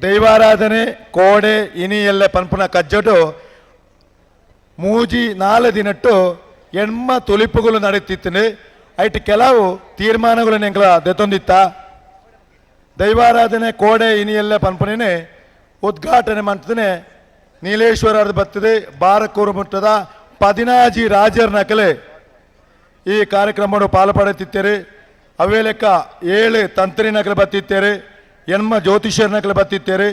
ದೈವಾರಾಧನೆ ಕೋಡೆ ಇನಿಯೆಲ್ಲ ಪನ್ಪುನ ಕಜ್ಜಟು ಮೂಜಿ 4 ದಿನಟ್ಟು ಎಣ್ಮ ತುಲಿಪುಗಳು ನಡೆಯುತ್ತಿತ್ತು. ಐಟ್ ಕೆಲವು ತೀರ್ಮಾನಗಳು ನೆಂಗಳ ದೆತೊಂದಿತ್ತ. ದೈವಾರಾಧನೆ ಕೋಡೆ ಇನಿಯೆಲ್ಲ ಪನ್ಪುನೇ ಉದ್ಘಾಟನೆ ಮಾಡ್ತದೆ ನೀಲೇಶ್ವರ ಬರ್ತದೆ ಬಾರಕೂರು ಮುಟ್ಟದ 16 ರಾಜರ ನಕಲೆ ಈ ಕಾರ್ಯಕ್ರಮ ಪಾಲ್ಪಡುತ್ತಿದ್ದೇವೆ. ಅವೇ ಲೆಕ್ಕ 7 ತಂತ್ರಿ ನಕಲೆ ಬತ್ತಿತ್ತೇರೆ, ಎಣ್ಮ ಜ್ಯೋತಿಷ್ಯರ ನಕಲೆ ಬತ್ತಿತ್ತೇರೆ,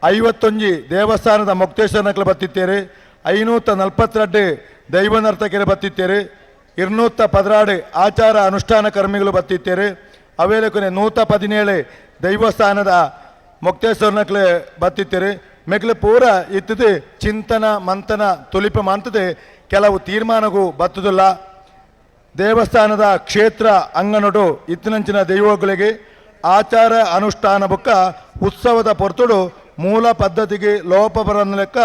51 ದೇವಸ್ಥಾನದ ಮುಕ್ತೇಶ್ವರ ನಕಲೆ ಬತ್ತಿತ್ತೇರೆ, 542 ದೈವ ನರ್ತಕರು ಬತ್ತಿತ್ತೇರೆ, 216 ಆಚಾರ ಅನುಷ್ಠಾನ ಕರ್ಮಿಗಳು ಬತ್ತಿತ್ತೇರೆ. ಅವೇ ಲೆಕ್ಕ 117 ದೈವಸ್ಥಾನದ ಮುಕ್ತೇಶ್ವರ ನಕಲೆ ಬತ್ತಿತ್ತೇರೆ. ಮೆಕ್ಲೆ ಪೂರ ಇತ್ತದೆ ಚಿಂತನ ಮಂಥನ ತುಲಿಪ ಮಾಡ್ತದೆ. ಕೆಲವು ತೀರ್ಮಾನಗೂ ಬತ್ತದಿಲ್ಲ. ದೇವಸ್ಥಾನದ ಕ್ಷೇತ್ರ ಅಂಗನಡು ಇತ್ತಿನಂಚಿನ ದೈವಗಳಿಗೆ ಆಚಾರ ಅನುಷ್ಠಾನ ಬುಕ್ಕ ಉತ್ಸವದ ಪೊರ್ತುಡು ಮೂಲ ಪದ್ಧತಿಗೆ ಲೋಪ ಬರನ್ನ ಲೆಕ್ಕ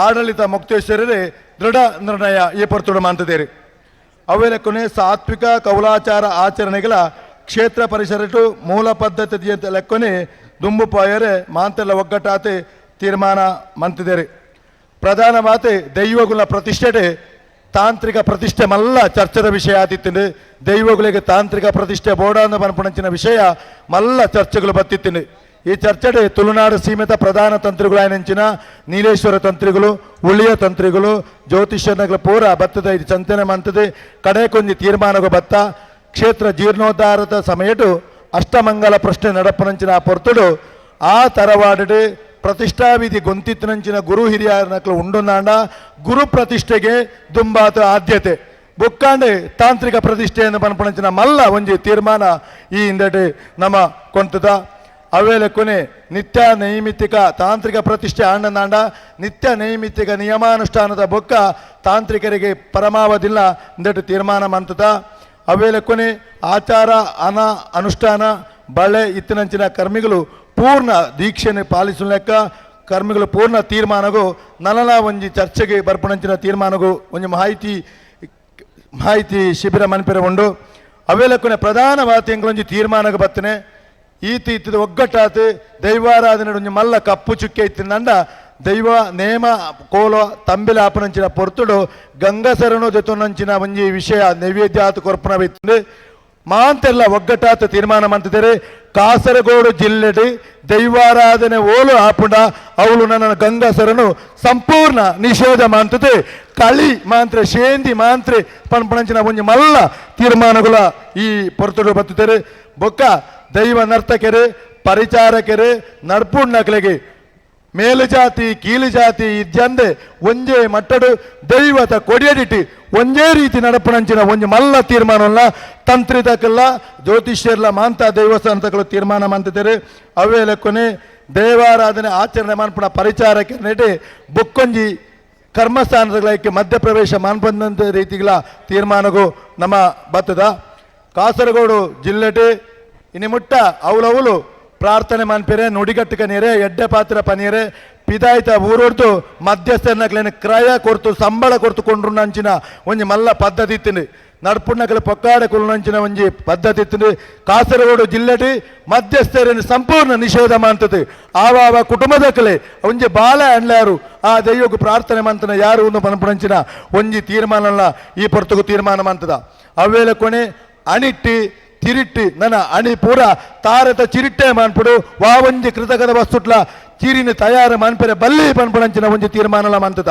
ಆಡಳಿತ ಮುಕ್ತೇಶ್ವರರೇ ದೃಢ ನಿರ್ಣಯ ಈ ಪೊರ್ತುಡು ಮಾಡ್ತಿದ್ದೇವೆ. ಅವೇ ಲೆಕ್ಕನೆ ಸಾತ್ವಿಕ ಕೌಲಾಚಾರ ಆಚರಣೆಗಳ ಕ್ಷೇತ್ರ ಪರಿಸರಟ್ಟು ಮೂಲ ಪದ್ಧತಿ ಲೆಕ್ಕನೆ ದುಂಬು ಪಾಯರೆ ಮಾಂತೆಲ್ಲ ಒಗ್ಗಟ್ಟಾತೆ ತೀರ್ಮಾನ ಮಂತಿದ್ದೇವೆ. ಪ್ರಧಾನವಾತೆ ದೈವಗುಲ ಪ್ರತಿಷ್ಠೆ ತಾಂತ್ರಿಕ ಪ್ರತಿಷ್ಠೆ ಮಲ್ಲ ಚರ್ಚದ ವಿಷಯ ಆತಿತ್ತು. ದೈವಗಳಿಗೆ ತಾಂತ್ರಿಕ ಪ್ರತಿಷ್ಠೆ ಬೋಡಾಂದ ಪನ್ಪುಣಂಚಿನ ವಿಷಯ ಮಲ್ಲ ಚರ್ಚೆಗಳು ಬತ್ತಿತ್ತು. ಈ ಚರ್ಚೆಡೆ ತುಳುನಾಡು ಸೀಮಿತ ಪ್ರಧಾನ ತಂತ್ರಿಗಳಾಯನಂಚಿನ ನೀಲೇಶ್ವರ ತಂತ್ರಿಗಳು, ಉಳಿಯ ತಂತ್ರಿಗಳು, ಜ್ಯೋತಿಷ್ಯಗಳ ಪೂರ ಬತ್ತದ ಇದು ಚಿಂತನೆ ಮಂತದೆ. ಕಡೆಕೊಂಜಿ ತೀರ್ಮಾನಗಳು ಬತ್ತ ಕ್ಷೇತ್ರ ಜೀರ್ಣೋದ್ಧಾರದ ಸಮಯಟು ಅಷ್ಟಮಂಗಲ ಪ್ರಶ್ನೆ ನಡಪನಂಚಿನ ಪೊರ್ತುಡು ಆ ತರವಾಡೆ ಪ್ರತಿಷ್ಠಾವಿಧಿ ಗೊಂತಿತ್ತಿನಂಚಿನ ಗುರು ಹಿರಿಯರ್ನಕ್ಲು ಉಂಡುನಾಂಡ ಗುರು ಪ್ರತಿಷ್ಠೆಗೆ ದುಂಬಾತ ಆದ್ಯತೆ ಬುಕ್ಕಾಂಡೆ ತಾಂತ್ರಿಕ ಪ್ರತಿಷ್ಠೆಯನ್ನು ಪನ್ಪಣಂಚಿನ ಮಲ್ಲ ಒಂಜಿ ತೀರ್ಮಾನ ಈ ಹಿಂದೆಡೆ ನಮ್ಮ ಕೊಂತದ. ಅವೇ ಲೆಕ್ಕನೆ ನಿತ್ಯ ನೈಮಿತ್ತಿಕ ತಾಂತ್ರಿಕ ಪ್ರತಿಷ್ಠೆ ಆಂಡನಾಂಡ ನಿತ್ಯ ನೈಮಿತ್ತಿಕ ನಿಯಮಾನುಷ್ಠಾನದ ಬೊಕ್ಕ ತಾಂತ್ರಿಕರಿಗೆ ಪರಮಾವಧಿಲ್ಲ ಹಿಂದೆಟ್ಟು ತೀರ್ಮಾನ ಮಂತದ. ಅವೇ ಲೆಕ್ಕನೆ ಆಚಾರ ಅನುಷ್ಠಾನ ಬಳೆ ಇತ್ತಿನಂಚಿನ ಕರ್ಮಿಗಳು ಪೂರ್ಣ ದೀಕ್ಷೆನೆ ಪಾಲಿಸುವ ಲೆಕ್ಕ ಕರ್ಮಿಗಳು ಪೂರ್ಣ ತೀರ್ಮಾನಗೂ ನಲನ ಒಂಜಿ ಚರ್ಚೆಗೆ ಬರ್ಪಣಂಚಿನ ತೀರ್ಮಾನಗೂ ಒಂಜಿ ಮಾಹಿತಿ ಶಿಬಿರ ಮನ್ಪೆರೆ ಉಂಡು. ಅವೇ ಲೆಕ್ಕನೆ ಪ್ರಧಾನವಾದ ಎಂಗಳೊಂಜಿ ತೀರ್ಮಾನಕ್ಕೆ ಬರ್ತನೆ ಈತಿ ಇತ್ತಿದ ಒಗ್ಗಟ್ಟಾತು ದೈವಾರಾಧನೆ ಒಂಜಿ ಮಲ್ಲ ಕಪ್ಪು ಚುಕ್ಕೆ ಇತ್ತಿನಂಡ ದೈವ ನೇಮ ಕೋಲ ತಂಬಿಲ ಆಪನಂಚಿನ ಪೊರ್ತುಡು ಗಂಗಸರನು ದೆತೊನಂಚಿನ ಒಂಜಿ ವಿಷಯ ನೈವೇದ್ಯ ಆತು ಕೊರ್ಪಣವಿತ್ತು ಮಾಂತೆಲ್ಲ ಒಗ್ಗಟ್ಟಾತ ತೀರ್ಮಾನ ಮಾಡ್ತಿದ್ದಾರೆ. ಕಾಸರಗೋಡು ಜಿಲ್ಲೆಡಿ ದೈವಾರಾಧನೆ ಓಲು ಆಪುಂಡ ಅವಳು ನನ್ನ ಗಂಗಸರನು ಸಂಪೂರ್ಣ ನಿಷೇಧ ಮಾಡ್ತದೆ. ಕಳಿ ಮಾಂತ್ರೆ ಶೇಂದಿ ಮಾಂತ್ರೆ ಪಣಪಣಂಚಿನ ಒಂಜಿ ಮಲ್ಲ ತೀರ್ಮಾನಗಳ ಈ ಪೊರ್ತುಡು ಬತ್ತಿದ್ದಾರೆ. ಬೊಕ್ಕ ದೈವ ನರ್ತಕೆರೆ ಪರಿಚಾರಕೆರೆ ನಡ್ಪುಣ್ಣಕ್ಲೆಗೆ ಮೇಲು ಜಾತಿ ಕೀಳು ಜಾತಿ ಇದ್ದಂದೆ ಒಂಜೇ ಮಟ್ಟಡು ದೈವದ ಕೊಡಿಯಡಿಟಿ ಒಂದೇ ರೀತಿ ನಡಪಣಂಚಿನ ಒಂಜಿ ಮಲ್ಲ ತೀರ್ಮಾನವಲ್ಲ ತಂತ್ರಿತಕ್ಕಲ್ಲ ಜ್ಯೋತಿಷ್ಯರ್ಲ ಮಾಂತ ದೈವಸ್ಥಾನಗಳು ತೀರ್ಮಾನ ಮಾಡ್ತಿದ್ದಾರೆ. ಅವೇ ಲೆಕ್ಕನೆ ದೇವಾರಾಧನೆ ಆಚರಣೆ ಮಾಡ್ಪಣ ಪರಿಚಾರಕ್ಕೆ ನೆಡೆ ಬುಕ್ಕೊಂಜಿ ಕರ್ಮಸ್ಥಾನಗಳಿಗೆ ಮಧ್ಯಪ್ರವೇಶ ಮಾಡ್ಬಂದಂಥ ರೀತಿಗಳ ತೀರ್ಮಾನಗೂ ನಮ್ಮ ಬತ್ತದ. ಕಾಸರಗೋಡು ಜಿಲ್ಲೆಟೆ ಇನ್ನು ಮುಟ್ಟ ಅವಳವಳು ಪ್ರಾರ್ಥನೆ ಮನ್ಪೆರೆ ನುಡಿಗಟ್ಟಕ ನೀರೆ ಎಡ್ಡೆ ಪಾತ್ರ ಪನೀರೆ ಪಿದಾಯ್ತ ಊರೊಡ್ದು ಮಧ್ಯಸ್ಥನಕ್ಲೇನು ಕ್ರಯ ಕೊರ್ತು ಸಂಬಳ ಕೊರ್ತುಕೊಂಡ್ರು ನಂಚಿನ ಒಂಜಿ ಮಲ್ಲ ಪದ್ಧತಿ ಇತ್ತು. ನಡ್ಪುಣ್ಣಕಲೆ ಪೊಕ್ಕಾಡೆ ಕುಲ್ನಂಚಿನ ಒಂಜಿ ಪದ್ಧತಿ ಇತ್ತು. ಕಾಸರಗೋಡು ಜಿಲ್ಲೆಟಿ ಮಧ್ಯಸ್ಥರನ್ನು ಸಂಪೂರ್ಣ ನಿಷೇಧ ಮಾಡ್ತದೆ. ಆವಾವ ಕುಟುಂಬದಕ್ಕಲೆ ಒಂಜಿ ಬಾಲ ಅಂಡ್ಲಾರು ಆ ದೈವಗೂ ಪ್ರಾರ್ಥನೆ ಮಂತನ ಯಾರು ಒಂದು ಪನ್ಪುಣಂಚಿನ ಒಂಜಿ ತೀರ್ಮಾನ ಈ ಪೊರ್ತುಗೂ ತೀರ್ಮಾನ ಮಂತದ. ಅವೇಲೆ ಕೊನೆ ಅಣಿಟ್ಟಿ ತಿರಿಟ್ಟಿ ನನ್ನ ಅಣಿ ಪೂರ ತಾರತ ಚಿರಿಟ್ಟೆ ಮಾನ್ಪುಡು ವಾ ಒಂಜಿ ಕೃತಕದ ವಸ್ತುಟ್ಲ ಚಿರಿನ ತಯಾರು ಮಾನ್ಪೆರೆ ಬಲ್ಲಿ ಪನ್ಪಣಂಚಿನ ಒಂಜಿ ತೀರ್ಮಾನಲ ಮಂತದ.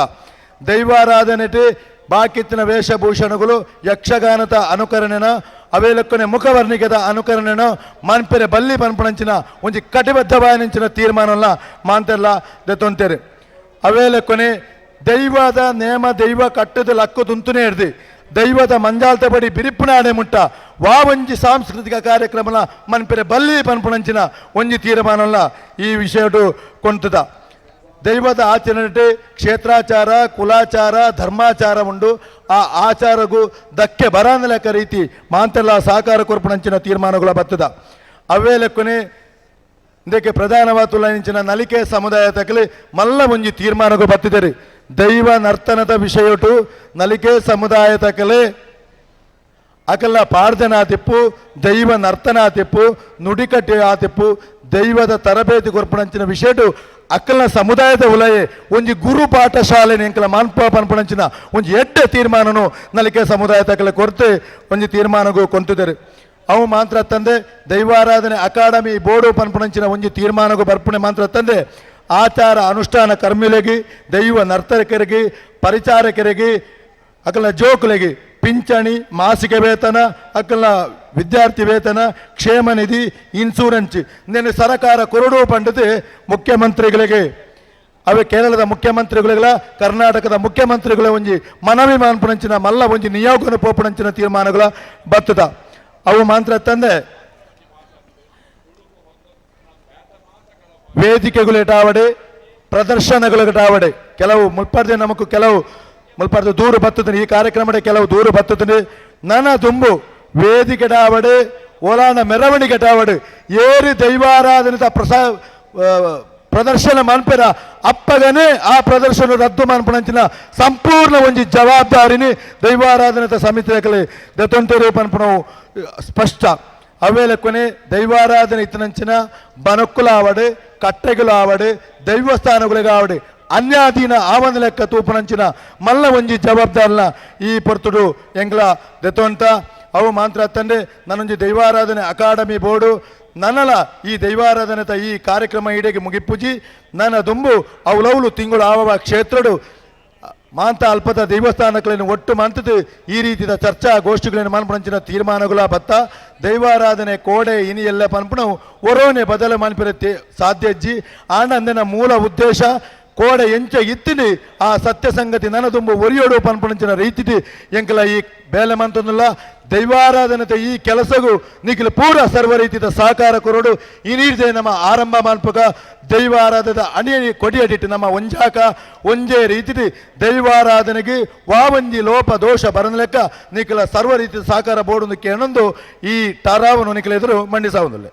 ದೈವಾರಾಧನೆಟಿ ಬಾಕಿತ್ತಿನ ವೇಷಭೂಷಣಗಳು ಯಕ್ಷಗಾನದ ಅನುಕರಣೆನ ಅವೇ ಲೆಕ್ಕನೆ ಮುಖವರ್ಣಿಕೆದ ಅನುಕರಣೆನ ಮಾನ್ಪೆರೆ ಬಲ್ಲಿ ಪನ್ಪಣಂಚಿನ ಒಂಜಿ ಕಟಿಬದ್ಧವಾಯನಿಂಚಿನ ತೀರ್ಮಾನಲ್ಲ ಮಾಂತೆಲ್ಲ ದೆತ್ತೊಂತೇರೆ. ಅವೇ ಲೆಕ್ಕನೆ ದೈವದ ನೇಮ ದೈವ ಕಟ್ಟದ ಲಕ್ಕು ತುಂತುನೇ ಹಿಡ್ದು ದೈವದ ಮಂಜಾಲ್ತ ಬಡಿ ಬಿರಿಪ್ಪುನಾಡೆ ಮುಟ್ಟ ವಾ ಒಂಜಿ ಸಾಂಸ್ಕೃತಿಕ ಕಾರ್ಯಕ್ರಮನ ಮನ್ಪೆರೆ ಬಲ್ಲಿ ಪನ್ಪುಣಂಚಿನ ಒಂಜಿ ತೀರ್ಮಾನಲ್ಲ ಈ ವಿಷಯಟು ಕೊಂತದ. ದೈವದ ಆಚರಣೆ ಕ್ಷೇತ್ರಾಚಾರ ಕುಲಾಚಾರ ಧರ್ಮಾಚಾರ ಉಂಡು ಆ ಆಚಾರಗೂ ಧಕ್ಕೆ ಬರಾನ ಲೆಕ್ಕ ರೀತಿ ಮಾಂತೆಲ್ಲ ಸಹಕಾರ ಕೊರ್ಪಣಂಚಿನ ತೀರ್ಮಾನಗಳ ಬರ್ತದ. ಅವೇ ಲೆಕ್ಕನೆ ಇದಕ್ಕೆ ಪ್ರಧಾನವಾದ ನಲಿಕೆ ಸಮುದಾಯ ತಕಲಿ ಮಲ್ಲ ಒಂಜಿ ತೀರ್ಮಾನಗಳು ಬತ್ತಿದ್ದಾರೆ. ದೈವ ನರ್ತನದ ವಿಷಯಟು ನಲಿಕೆ ಸಮುದಾಯ ತಕಲೆ ಅಕಲ್ಲ ಪಾಡ್ದನ ಆತಿಪ್ಪು ದೈವ ನರ್ತನ ಆತಿಪ್ಪು ನುಡಿಕಟ್ಟೆ ಆತಿಪ್ಪು ದೈವದ ತರಬೇತಿ ಕೊರ್ಪಣಂಚಿನ ವಿಷಯಡು ಅಕ್ಕಲ ಸಮುದಾಯದ ಉಲಯೆ ಒಂಜಿ ಗುರು ಪಾಠಶಾಲೆನ ಎಂಕಲ ಮಾನ್ಪ ಪನ್ಪಣಂಚಿನ ಒಂಜಿ ಎಡ್ಡೆ ತೀರ್ಮಾನನು ನಲಿಕೆ ಸಮುದಾಯ ತಕ್ಕಲೆ ಕೊರತೆ ಒಂಜಿ ತೀರ್ಮಾನಗೂ ಕೊಂತಿದ್ದಾರೆ ಅವು ಮಾತ್ರ ತಂದೆ ದೈವಾರಾಧನೆ ಅಕಾಡೆಮಿ ಬೋರ್ಡು ಪನ್ಪಣಂಚಿನ ಒಂಜಿ ತೀರ್ಮಾನಗೂ ಬರ್ಪಣೆ ಮಾತ್ರ ತಂದೆ ಆಚಾರ ಅನುಷ್ಠಾನ ಕರ್ಮಿಲೆಗೆ ದೈವ ನರ್ತಕರಿಗೆ ಪರಿಚಾರಕರಿಗೆ ಅಕಲ ಜೋಕುಲೆಗೆ ಪಿಂಚಣಿ ಮಾಸಿಕ ವೇತನ ಅಕಲ ವಿದ್ಯಾರ್ಥಿ ವೇತನ ಕ್ಷೇಮ ನಿಧಿ ಇನ್ಸೂರೆನ್ಸ್ ನಿನ್ನೆ ಸರಕಾರ ಕೊರಡು ಪಂಡದೆ ಮುಖ್ಯಮಂತ್ರಿಗಳಿಗೆ ಅವೇ ಕೇರಳದ ಮುಖ್ಯಮಂತ್ರಿಗಳ ಕರ್ನಾಟಕದ ಮುಖ್ಯಮಂತ್ರಿಗಳ ಒಂಜಿ ಮನವಿ ಮಾನ್ಪಣಂಚಿನ ಮಲ್ಲ ಒಂಜಿ ನಿಯೋಗನ ಪೋಪಣಂಚಿನ ತೀರ್ಮಾನಗಳ ಬತ್ತದ ಅವು ಮಾತ್ರ ತಂದೆ ವೇದಿಕೆಗಳಾವಡೆ ಪ್ರದರ್ಶನಗಳಾವಡೆ ಕೆಲವು ಮುಲ್ಪಾರ್ದೆ ನಮಕು ಕೆಲವು ಮುಲ್ಪಾರ್ದೆ ದೂರ ಬತ್ತದ ಈ ಕಾರ್ಯಕ್ರಮದ ಕೆಲವು ದೂರ ಬತ್ತದ ನನ್ನ ತುಂಬು ವೇದಿಕೆಡಾವಡೆ ಓಲಾನ ಮೆರವಣಿಗೆಟಾವಡೆ ಏರಿ ದೈವಾರಾಧನೆದ ಪ್ರದರ್ಶನ ಮನ್ಪೆರ ಅಪ್ಪಗನೇ ಆ ಪ್ರದರ್ಶನ ರದ್ದು ಮನ್ಪಣಂಚಿನ ಸಂಪೂರ್ಣ ಒಂಜಿ ಜವಾಬ್ದಾರಿನಿ ದೈವಾರಾಧನೆದ ಸಮಿತಿಗಳೇ ದತ್ತೊಂತೇರು ಪನ್ಪಣವು ಸ್ಪಷ್ಟ ಅವೇಲೆ ಕೊನೆ ದೈವಾರಾಧನೆ ಇತ್ತನಂಚಿನ ಬನಕ್ಕುಲಾವಡೆ ಕಟ್ಟೆಗಳಾವಡೆ ದೈವಸ್ಥಾನಗಳಿಗಾವಡೆ ಅನ್ಯಾಧೀನ ಆವಂದ ಲೆಕ್ಕ ತೂಪನಂಚಿನ ಮಲ್ಲ ಒಂಜಿ ಜವಾಬ್ದಾರಿನ ಈ ಪೊರ್ತುಡು ಎಂಗ್ಲ ದೆತ್ತೊಂತ ಅವು ಮಾತ್ರ ತಂದೆ ನನ್ನೊಂಜಿ ದೈವಾರಾಧನೆ ಅಕಾಡೆಮಿ ಬೋರ್ಡು ನನ್ನಲ ಈ ದೈವಾರಾಧನೆತ ಈ ಕಾರ್ಯಕ್ರಮ ಇಡೆಗೆ ಮುಗಿಪುಜಿ ನನ್ನ ದುಂಬು ಅವಲೌಲು ತಿಂಗಳು ಆವ ಕ್ಷೇತ್ರಡು ಮಾಂತ ಅಲ್ಪದ ದೇವಸ್ಥಾನಗಳನ್ನು ಒಟ್ಟು ಮಂತದ್ದು ಈ ರೀತಿಯ ಚರ್ಚಾ ಗೋಷ್ಠಿಗಳನ್ನು ಮನ್ಪಣಂಚಿನ ತೀರ್ಮಾನಗಳ ಬತ್ತ ದೈವಾರಾಧನೆ ಕೋಡೆ ಇನಿ ಎಲ್ಲ ಪನ್ಪಣವು ಒರೋನೆ ಬದಲು ಮನ್ಪಿರತ್ತೆ ಸಾಧ್ಯಜ್ಜಿ ಆನಂದನ ಮೂಲ ಉದ್ದೇಶ ಕೋಡೆ ಎಂಚ ಇತ್ತಿನಿ ಆ ಸತ್ಯ ಸಂಗತಿ ನನ್ನ ತುಂಬ ಒರಿಯೋಡು ಪನ್ಪಣಂಚಿನ ರೀತಿ ಎಂಕಲ ಈ ಬೇಲೆ ಮಂತೊಂದಿಲ್ಲ ದೈವಾರಾಧನತೆ ಈ ಕೆಲಸಗೂ ನಿಖಿಲ ಪೂರ ಸರ್ವ ರೀತಿಯ ಸಹಕಾರ ಕೊರಡು ಈ ನೀರಿದೆ ನಮ್ಮ ಆರಂಭ ಮಾನ್ಪಕ ದೈವಾರಾಧದ ಅಣಿ ಕೊಡಿಯಡಿಟ್ಟು ನಮ್ಮ ಒಂಜಾಕ ಒಂಜೇ ರೀತಿ ದೈವಾರಾಧನೆಗೆ ವಾವಂಜಿ ಲೋಪ ದೋಷ ಬರನ ಲೆಕ್ಕ ನಿಖಿಲ ಸರ್ವ ರೀತಿಯ ಸಹಕಾರ ಬೋರ್ಡು ಕೇಳೊಂದು ಈ ಟಾರಾವನ್ನು ನಿಖಿಲ ಎದುರು ಮಂಡಿಸಾವುದಿಲ್ಲ.